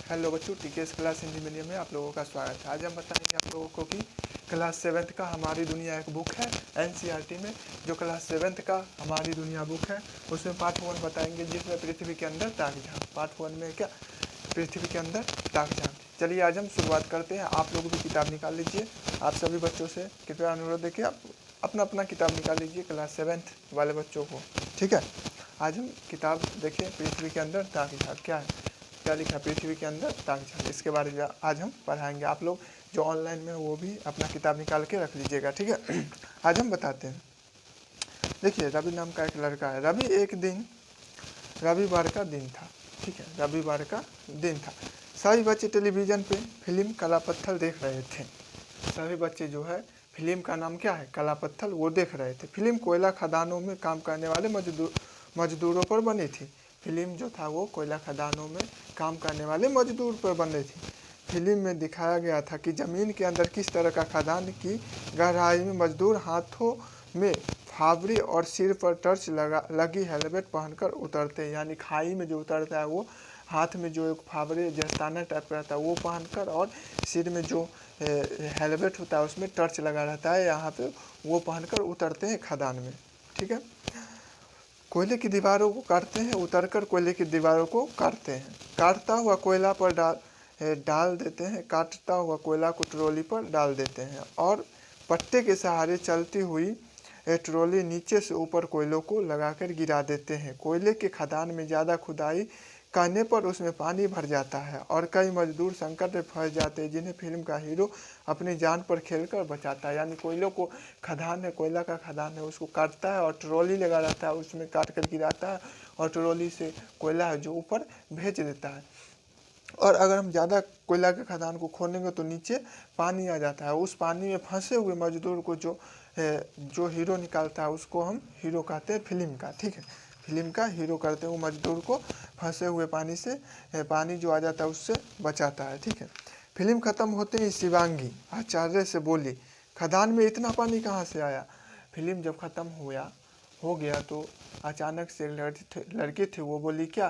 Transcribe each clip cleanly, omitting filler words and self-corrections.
Hello बच्चों, TKS class Hindi medium में आप लोगों का स्वागत है। आज हम बताएंगे आप लोगों को कि क्लास 7th का हमारी दुनिया एक बुक है एनसीईआरटी में। जो क्लास 7th का हमारी दुनिया बुक है उसमें पार्ट 1 बताएंगे, जिसमें पृथ्वी के अंदर ताकझांक। पार्ट 1 में क्या, पृथ्वी के अंदर ताकझांक। चलिए आज हम शुरुआत करते हैं। आप लोग भी किताब निकाल लीजिए। आप सभी बच्चों से कृपया अनुरोध है कि आप अपना अपना किताब निकाल लीजिए, क्लास 7th वाले बच्चों को। ठीक है, आज हम किताब देखिए, पृथ्वी के अंदर ताकझांक क्या है, क्या लिखा पृथ्वी के अंदर ताकझांक, इसके बारे में आज हम पढ़ाएंगे। आप लोग जो ऑनलाइन में वो भी अपना किताब निकाल के रख लीजिएगा। ठीक है, आज हम बताते हैं। देखिए, रवि नाम का एक लड़का है। रवि एक दिन रविवार का दिन था। ठीक है, रविवार का दिन था। सभी बच्चे टेलीविज़न पे फिल्म काला पत्थर देख रहे थे। सभी बच्चे जो है, फिल्म का नाम क्या है, काला पत्थर, वो देख रहे थे। फिल्म कोयला खदानों में काम करने वाले मजदूरों पर बनी थी। फिल्म जो था वो कोयला खदानों में काम करने वाले मजदूर पर बनी थी। फिल्म में दिखाया गया था कि ज़मीन के अंदर किस तरह का खदान की गहराई में मजदूर हाथों में फावड़ी और सिर पर टर्च लगी हेलमेट पहनकर उतरते हैं। यानी खाई में जो उतरता है वो हाथ में जो एक फावड़े दस्ताना टाइप का रहता है वो पहनकर, और सिर में जो हेलमेट होता है उसमें टर्च लगा रहता है यहाँ पे, वो पहनकर उतरते हैं खदान में। ठीक है, कोयले की दीवारों को काटते हैं, उतरकर कोयले की दीवारों को काटते हैं। काटता हुआ कोयला पर डाल देते हैं, काटता हुआ कोयला को ट्रॉली पर डाल देते हैं, और पट्टे के सहारे चलती हुई ट्रॉली नीचे से ऊपर कोयलों को लगाकर गिरा देते हैं। कोयले के खदान में ज़्यादा खुदाई करने पर उसमें पानी भर जाता है और कई मजदूर संकट में फंस जाते हैं, जिन्हें फिल्म का हीरो अपनी जान पर खेलकर बचाता है। यानी कोयलों को खदान है, कोयला का खदान है, उसको काटता है और ट्रॉली लगा रहता है, उसमें काट कर गिराता है और ट्रॉली से कोयला है जो ऊपर भेज देता है। और अगर हम ज़्यादा कोयला के खदान को खोदेंगे तो नीचे पानी आ जाता है। उस पानी में फंसे हुए मजदूर को जो हीरो निकालता है उसको हम हीरो कहते हैं फिल्म का। ठीक है, फिल्म का हीरो करते हैं, वो मजदूर को फंसे हुए पानी से पानी जो आ जाता है उससे बचाता है। ठीक है, फिल्म ख़त्म होते ही शिवांगी आचार्य से बोली, खदान में इतना पानी कहाँ से आया। फिल्म जब ख़त्म हो गया तो अचानक से लड़के थे, वो बोली, क्या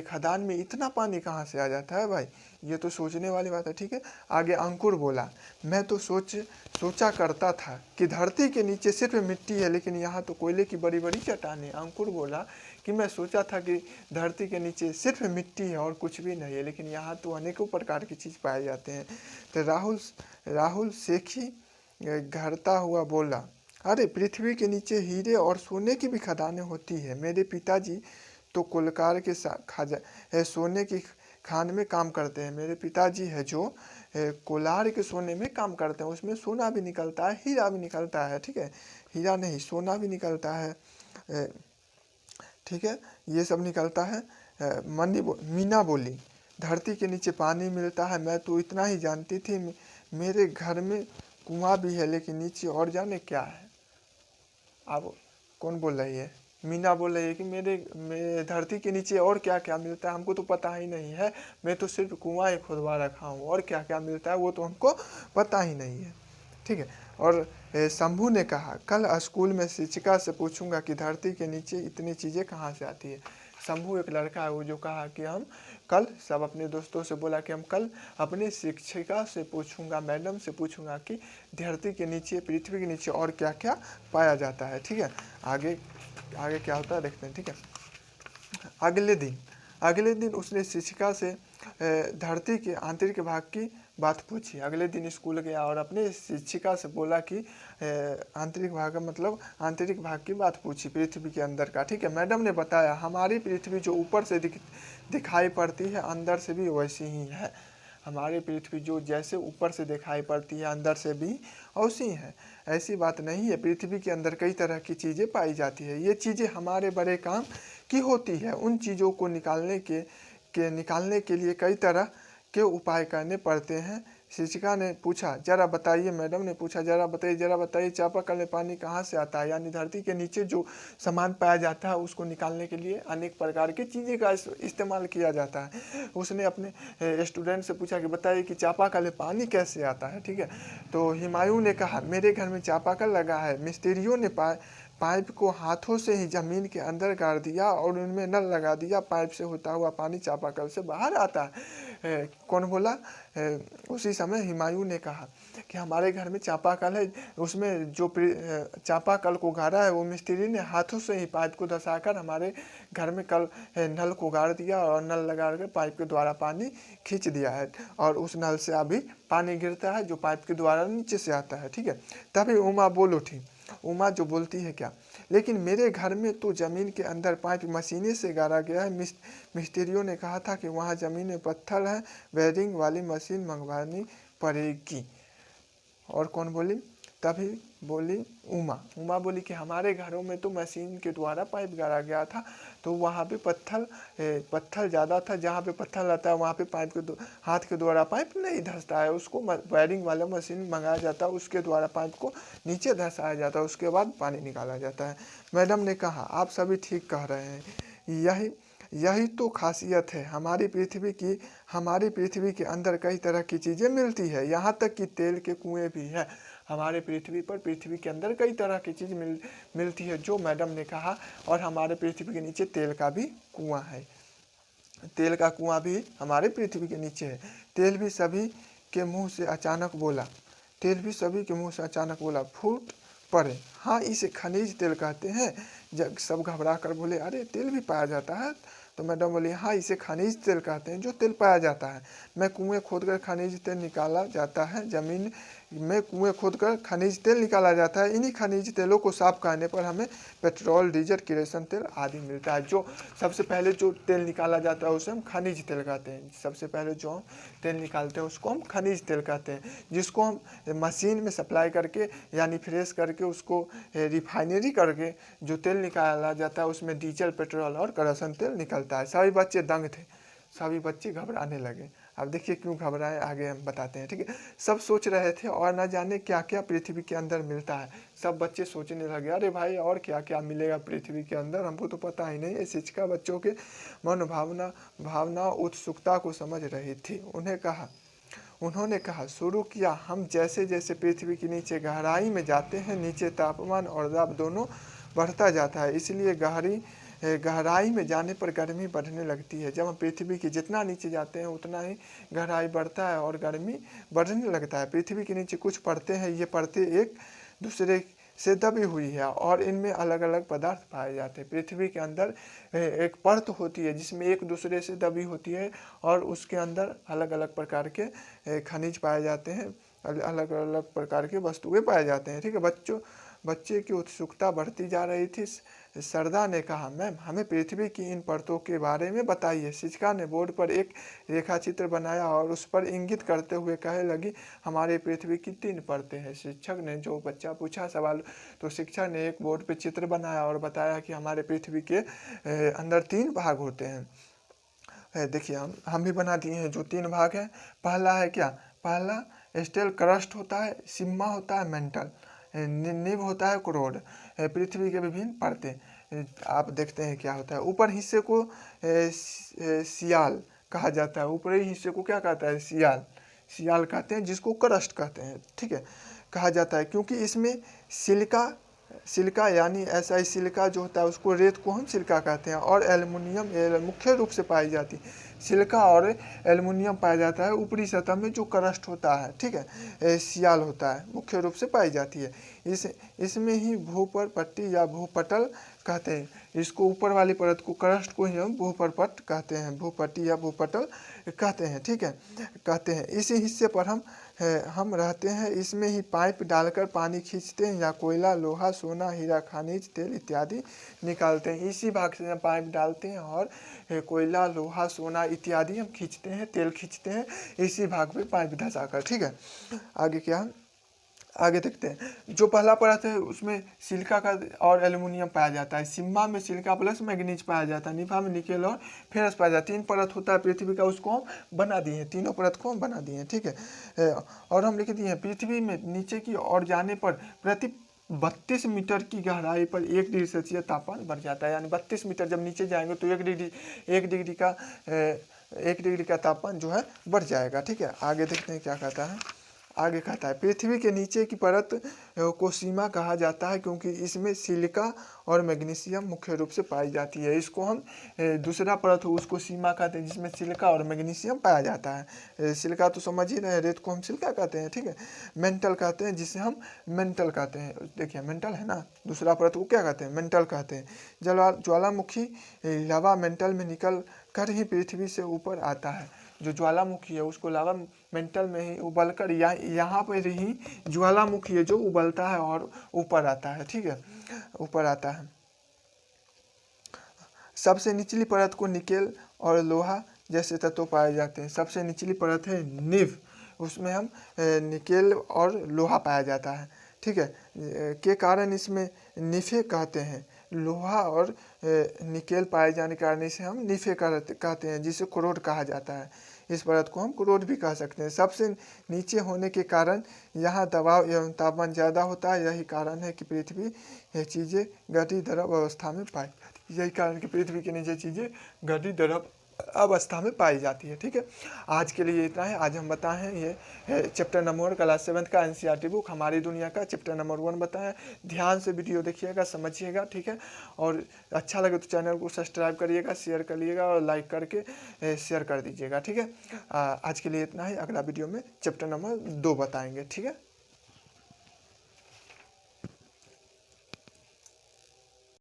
खदान में इतना पानी कहाँ से आ जाता है भाई, ये तो सोचने वाली बात है। ठीक है, आगे अंकुर बोला, मैं तो सोचा करता था कि धरती के नीचे सिर्फ मिट्टी है, लेकिन यहाँ तो कोयले की बड़ी बड़ी चट्टानें। अंकुर बोला कि मैं सोचा था कि धरती के नीचे सिर्फ मिट्टी है और कुछ भी नहीं है, लेकिन यहाँ तो अनेकों प्रकार की चीज़ पाए जाते हैं। तो राहुल सेखी घरता हुआ बोला, अरे पृथ्वी के नीचे हीरे और सोने की भी खदानें होती है। मेरे पिताजी तो कोलकार के सोने की खान में काम करते हैं। मेरे पिताजी है जो कोलार के सोने में काम करते हैं, उसमें सोना भी निकलता है, हीरा भी निकलता है। ठीक है, हीरा नहीं, सोना भी निकलता है। ठीक है, ये सब निकलता है। मीना बोली, धरती के नीचे पानी मिलता है, मैं तो इतना ही जानती थी। मेरे घर में कुआं भी है, लेकिन नीचे और जाने क्या है। अब कौन बोल रही है, मीना बोल रही है कि मेरे धरती के नीचे और क्या क्या मिलता है हमको तो पता ही नहीं है, मैं तो सिर्फ कुआं ही खुदवा रखा हूँ, और क्या क्या मिलता है वो तो हमको पता ही नहीं है। ठीक है, और शंभू ने कहा, कल स्कूल में शिक्षिका से पूछूंगा कि धरती के नीचे इतनी चीज़ें कहाँ से आती है। शंभू एक लड़का है, वो जो कहा कि हम कल, सब अपने दोस्तों से बोला कि हम कल अपनी शिक्षिका से पूछूंगा, मैडम से पूछूंगा कि धरती के नीचे, पृथ्वी के नीचे और क्या क्या पाया जाता है। ठीक है, आगे क्या होता है देखते हैं। ठीक है, अगले दिन उसने शिक्षिका से धरती के आंतरिक भाग की बात पूछी। अगले दिन स्कूल गया और अपने शिक्षिका से बोला कि आंतरिक भाग मतलब आंतरिक भाग की बात पूछी, पृथ्वी के अंदर का। ठीक है, मैडम ने बताया, हमारी पृथ्वी जो ऊपर से दिखाई पड़ती है, अंदर से भी वैसी ही है। हमारी पृथ्वी जो जैसे ऊपर से दिखाई पड़ती है, अंदर से भी वैसी है। ऐसी बात नहीं है, पृथ्वी के अंदर कई तरह की चीज़ें पाई जाती है। ये चीज़ें हमारे बड़े काम की होती है। उन चीज़ों को निकालने के लिए कई तरह के उपाय करने पड़ते हैं। शिक्षिका ने पूछा, जरा बताइए, मैडम ने पूछा, जरा बताइए चापाकल में पानी कहाँ से आता है। यानी धरती के नीचे जो सामान पाया जाता है उसको निकालने के लिए अनेक प्रकार की चीज़ें का इस्तेमाल किया जाता है। उसने अपने स्टूडेंट से पूछा कि बताइए कि चापाकल में पानी कैसे आता है। ठीक है, तो हुमायूं ने कहा, मेरे घर में चापाकल लगा है, मिस्त्रियों ने पाइप को हाथों से ही ज़मीन के अंदर गाड़ दिया और उनमें नल लगा दिया। पाइप से होता हुआ पानी चापाकल से बाहर आता है। कौन बोला? उसी समय हुमायूं ने कहा कि हमारे घर में चापाकल है, उसमें जो चापाकल को गाड़ा है वो मिस्त्री ने हाथों से ही पाइप को धंसाकर हमारे घर में नल को गाड़ दिया और नल लगा कर पाइप के द्वारा पानी खींच दिया है और उस नल से अभी पानी गिरता है जो पाइप के द्वारा नीचे से आता है। ठीक है, तभी उमा बोल उठी। उमा जो बोलती है क्या, लेकिन मेरे घर में तो ज़मीन के अंदर पाइप मशीने से गाड़ा गया है। मिस्त्रियों ने कहा था कि वहाँ ज़मीन में पत्थर है, वायरिंग वाली मशीन मंगवानी पड़ेगी। और कौन बोली? तभी बोली उमा। उमा बोली कि हमारे घरों में तो मशीन के द्वारा पाइप गाड़ा गया था, तो वहाँ पे पत्थर ज़्यादा था। जहाँ पे पत्थर रहता है वहाँ पे पाइप के हाथ के द्वारा पाइप नहीं धंसता है, उसको वायरिंग वाला मशीन मंगाया जाता है, उसके द्वारा पाइप को नीचे धंसाया जाता है, उसके बाद पानी निकाला जाता है। मैडम ने कहा, आप सभी ठीक कह रहे हैं, यही तो खासियत है हमारी पृथ्वी की। हमारी पृथ्वी के अंदर कई तरह की चीज़ें मिलती है, यहाँ तक कि तेल के कुएं भी है। हमारे पृथ्वी के अंदर कई तरह की चीज़ मिलती है, जो मैडम ने कहा। और हमारे पृथ्वी के नीचे तेल का भी कुआं है। तेल का कुआं भी हमारे पृथ्वी के नीचे है। तेल भी सभी के मुंह से अचानक बोला, फूट पड़े। हाँ, इसे खनिज तेल कहते हैं। जब सब घबरा कर बोले, अरे तेल भी पाया जाता है? तो मैडम बोली, हाँ, इसे खनिज तेल कहते हैं, जो तेल पाया जाता है। मैं कुएं खोदकर खनिज तेल निकाला जाता है। ज़मीन में कुएं खोदकर खनिज तेल निकाला जाता है। इन्हीं खनिज तेलों को साफ करने पर हमें पेट्रोल, डीजल, किरोसिन तेल आदि मिलता है। जो सबसे पहले जो तेल निकाला जाता है उसे हम खनिज तेल कहते हैं। सबसे पहले जो हम तेल निकालते हैं उसको हम खनिज तेल कहते हैं, जिसको हम मशीन में सप्लाई करके यानी फ्रेश करके उसको रिफाइनरी करके जो तेल निकाला जाता है उसमें डीजल, पेट्रोल और किरोसिन तेल निकलता है। सभी बच्चे दंग थे, सभी बच्चे घबराने लगे। अब देखिए क्यों घबराए, आगे हम बताते हैं। ठीक है, सब सोच रहे थे और न जाने क्या क्या पृथ्वी के अंदर मिलता है। सब बच्चे सोचने लगे, अरे भाई और क्या क्या मिलेगा पृथ्वी के अंदर, हमको तो पता ही नहीं है। शिक्षिका बच्चों के मन भावना उत्सुकता को समझ रही थी। उन्होंने कहा, शुरू किया। हम जैसे जैसे पृथ्वी के नीचे गहराई में जाते हैं, नीचे तापमान और दाब दोनों बढ़ता जाता है, इसलिए गहराई में जाने पर गर्मी बढ़ने लगती है। जब हम पृथ्वी के जितना नीचे जाते हैं उतना ही गहराई बढ़ता है और गर्मी बढ़ने लगता है। पृथ्वी के नीचे कुछ परतें हैं, ये परतें एक दूसरे से दबी हुई है और इनमें अलग अलग पदार्थ पाए जाते हैं। पृथ्वी के अंदर एक परत होती है जिसमें एक दूसरे से दबी होती है और उसके अंदर अलग अलग प्रकार के खनिज पाए जाते हैं, अलग अलग प्रकार के वस्तुएं पाए जाते हैं। ठीक है, बच्चे की उत्सुकता बढ़ती जा रही थी। सरदा ने कहा, मैम हमें पृथ्वी की इन परतों के बारे में बताइए। शिक्षिका ने बोर्ड पर एक रेखाचित्र बनाया और उस पर इंगित करते हुए कहने लगी, हमारे पृथ्वी की 3 परतें हैं। शिक्षक ने जो बच्चा पूछा सवाल, तो शिक्षक ने एक बोर्ड पर चित्र बनाया और बताया कि हमारे पृथ्वी के अंदर 3 भाग होते हैं। देखिए हम भी बना दिए हैं जो 3 भाग हैं। पहला है क्या? पहला स्टेल क्रस्ट होता है, सिम्मा होता है, मेंटल, नींव होता है, क्रोड। पृथ्वी के विभिन्न परतें आप देखते हैं क्या होता है। ऊपर हिस्से को सियाल कहा जाता है। ऊपरी हिस्से को क्या कहता है? सियाल कहते हैं, जिसको क्रस्ट कहते हैं। ठीक है, कहा जाता है क्योंकि इसमें सिलिका यानी ऐसा ही सिलिका जो होता है उसको, रेत को हम सिलिका कहते हैं। और एल्युमिनियम मुख्य रूप से पाई जाती है। सिलिका और एल्युमिनियम पाया जाता है ऊपरी सतह में, जो क्रस्ट होता है। ठीक है, सियाल होता है, मुख्य रूप से पाई जाती है। इसमें ही भूपर पट्टी या भूपटल कहते हैं। इसको ऊपर वाली परत को, क्रस्ट को ही हम भूपरपट कहते हैं, भूपट्टी या भूपटल कहते हैं। ठीक है, कहते हैं। इसी हिस्से पर हम रहते हैं। इसमें ही पाइप डालकर पानी खींचते हैं या कोयला, लोहा, सोना, हीरा, खनिज तेल इत्यादि निकालते हैं। इसी भाग से हम पाइप डालते हैं और कोयला, लोहा, सोना इत्यादि हम खींचते हैं, तेल खींचते हैं इसी भाग में पाइप धंसाकर। ठीक है, आगे क्या, आगे देखते हैं। जो पहला परत है उसमें सिलिका का और एल्युमिनियम पाया जाता है। सिम्मा में सिलिका प्लस मैग्नीज पाया जाता है। निफा में निकेल और फेरस पाया जाता है। 3 परत होता है पृथ्वी का, उसको हम बना दिए हैं, तीनों परत को हम बना दिए हैं। ठीक है, और हम लिख दिए हैं, पृथ्वी में नीचे की ओर जाने पर प्रति 32 मीटर की गहराई पर 1 डिग्री सेल्सियस तापमान बढ़ जाता है। यानी 32 मीटर जब नीचे जाएंगे तो 1 डिग्री का तापमान जो है बढ़ जाएगा। ठीक है, आगे देखते हैं क्या कहता है। आगे कहता है पृथ्वी के नीचे की परत को सीमा कहा जाता है क्योंकि इसमें सिलिका और मैग्नीशियम मुख्य रूप से पाई जाती है। इसको हम दूसरा परत हो उसको सीमा कहते हैं जिसमें सिलिका और मैग्नीशियम पाया जाता है। सिलिका तो समझ ही रहे, रेत को हम सिलिका कहते हैं, ठीक है। मेंटल कहते हैं जिसे हम मेंटल कहते हैं, देखिए मेंटल है ना, दूसरा परत को क्या कहते हैं, मेंटल कहते हैं। ज्वालामुखी लावा मेंटल में निकल कर ही पृथ्वी से ऊपर आता है। जो ज्वालामुखी है उसको लावा मेंटल में ही उबलकर यहाँ पर ही ज्वालामुखी है जो उबलता है और ऊपर आता है, ठीक है, ऊपर आता है। सबसे निचली परत को निकेल और लोहा जैसे तत्व पाए जाते हैं। सबसे निचली परत है नीव, उसमें हम निकेल और लोहा पाया जाता है, ठीक है, के कारण इसमें निफे कहते हैं। लोहा और निकेल पाए जाने के कारण इसे हम निफे कहते हैं जिसे क्रोड कहा जाता है। इस परत को हम क्रोड भी कह सकते हैं। सबसे नीचे होने के कारण यहाँ दबाव एवं तापमान ज़्यादा होता है। यही कारण है कि पृथ्वी ये चीज़ें गति द्रव अवस्था में पाई जाती है। यही कारण कि पृथ्वी के नीचे चीज़ें गति द्रव अवस्था में पाई जाती है, ठीक है। आज के लिए इतना है। आज हम बताए हैं ये चैप्टर नंबर 1 क्लास 7 का एनसीईआरटी बुक हमारी दुनिया का चैप्टर नंबर 1 बताएं। ध्यान से वीडियो देखिएगा, समझिएगा, ठीक है। और अच्छा लगे तो चैनल को सब्सक्राइब करिएगा, शेयर करिएगा और लाइक करके शेयर कर दीजिएगा, ठीक है। आज के लिए इतना ही। अगला वीडियो में चैप्टर नंबर 2 बताएंगे, ठीक है।